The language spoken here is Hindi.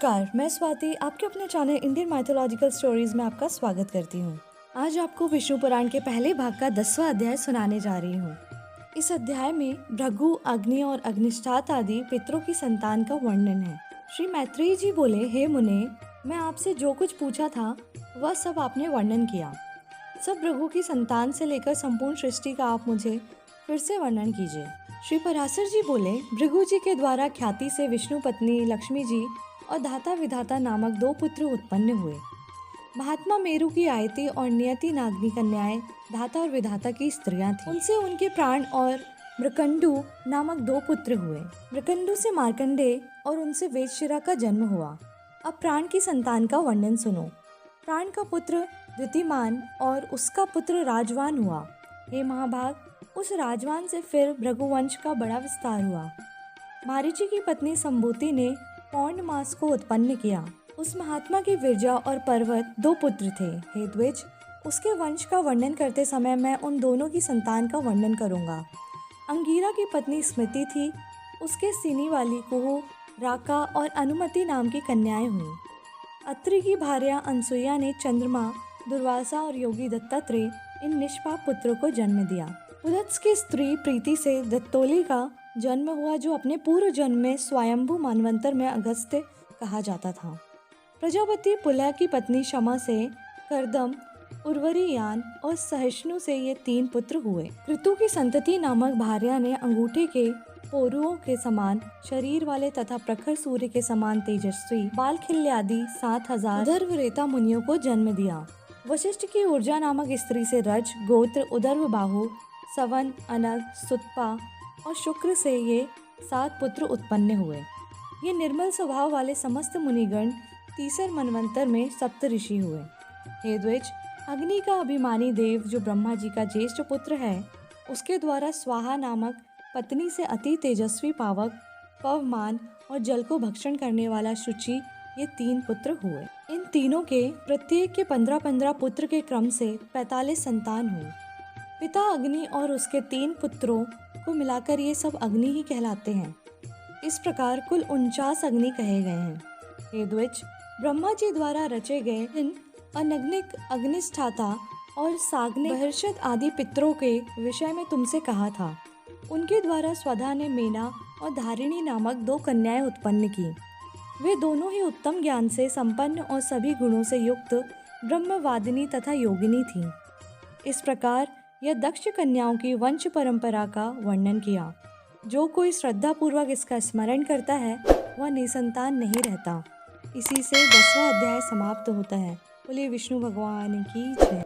नमस्कार, मैं स्वाति आपके अपने चैनल इंडियन माइथोलॉजिकल स्टोरीज में आपका स्वागत करती हूँ। आज आपको विष्णु पुराण के पहले भाग का 10वां अध्याय सुनाने जा रही हूँ। इस अध्याय में भृगु, अग्नि और अग्निष्ठात आदि पितरों की संतान का वर्णन है। श्री मैत्रेयी जी बोले, हे मुने, मैं आपसे जो कुछ पूछा था वह सब आपने वर्णन किया। सब भृगु की संतान से लेकर संपूर्ण सृष्टि का आप मुझे फिर से वर्णन कीजिए। श्री पराशर जी बोले, भृगु जी के द्वारा ख्याति से विष्णु पत्नी लक्ष्मी जी और धाता विधाता नामक 2 पुत्र उत्पन्न हुए। महात्मा मेरु की आयति और नियति नागनी कन्याएं धाता और विधाता की स्त्रियां थीं। उनसे उनके प्राण और मृकंडु नामक 2 पुत्र हुए। मृकंडु से मार्कंडेय और उनसे वेदशिरा का जन्म हुआ। अब प्राण की संतान का वर्णन सुनो। प्राण का पुत्र द्युतिमान और उसका पुत्र राजवान हुआ। हे महाभाग, उस राजवान से फिर भृगुवंश का बड़ा विस्तार हुआ। मारीची की पत्नी संभूति ने पौर्णमास को उत्पन्न किया। उस महात्मा की विरजा और पर्वत 2 पुत्र थे। हे द्विज, उसके वंश का वर्णन करते समय मैं उन दोनों की संतान का वर्णन करूंगा। अंगीरा की पत्नी स्मृति थी। उसके सीनी वाली कुहू, राका और अनुमति नाम की कन्याएं हुईं। अत्रि की भार्या अनसुईया ने चंद्रमा, दुर्वासा और योगी दत्तात्रेय इन निष्पाप पुत्रों को जन्म दिया। पुलत्स की स्त्री प्रीति से दत्तोली का जन्म हुआ, जो अपने पूर्व जन्म में स्वयंभू मनवंतर में अगस्त्य कहा जाता था। प्रजापति पुलह की पत्नी शमा से करदम, उर्वरीयान और सहिष्णु से ये 3 पुत्र हुए। ऋतु की संतति नामक भार्या ने अंगूठे के पोरुओं के समान शरीर वाले तथा प्रखर सूर्य के समान तेजस्वी बालखिल्यादि 7000 उदर्वरेता मुनियों को जन्म दिया। वशिष्ठ की ऊर्जा नामक स्त्री से रज, गोत्र, उदर्वबाहु, सवन, अनग, सुतपा और शुक्र से ये 7 पुत्र उत्पन्न हुए। ये निर्मल स्वभाव वाले समस्त मुनिगण तीसर मनवंतर में सप्तऋषि हुए। हे द्विज, अग्नि का अभिमानी देव जो ब्रह्मा जी का ज्येष्ठ पुत्र है, उसके द्वारा स्वाहा नामक पत्नी से अति तेजस्वी पावक, पवमान और जल को भक्षण करने वाला शुचि ये 3 पुत्र हुए। इन तीनों के प्रत्येक के 15-15 पुत्र के क्रम से 45 संतान हुई। पिता अग्नि और उसके 3 पुत्रों को मिलाकर ये सब अग्नि ही कहलाते हैं। इस प्रकार कुल 49 अग्नि कहे गए हैं। हे द्विज, ब्रह्मा जी द्वारा रचे गए इन अनग्निक, अग्निष्ठाता और साग्निक, बर्हिषद आदि पितरों के विषय में तुमसे कहा था। उनके द्वारा स्वधा ने मेना और धारिणी नामक 2 कन्याएं उत्पन्न की। वे दोनों ही उत्तम ज्ञान से संपन्न और सभी गुणों से युक्त ब्रह्मवादिनी तथा योगिनी थीं। इस प्रकार यह दक्ष कन्याओं की वंश परंपरा का वर्णन किया। जो कोई श्रद्धा पूर्वक इसका स्मरण करता है वह निसंतान नहीं रहता। इसी से 10वां अध्याय समाप्त होता है। बोलिए विष्णु भगवान की जय।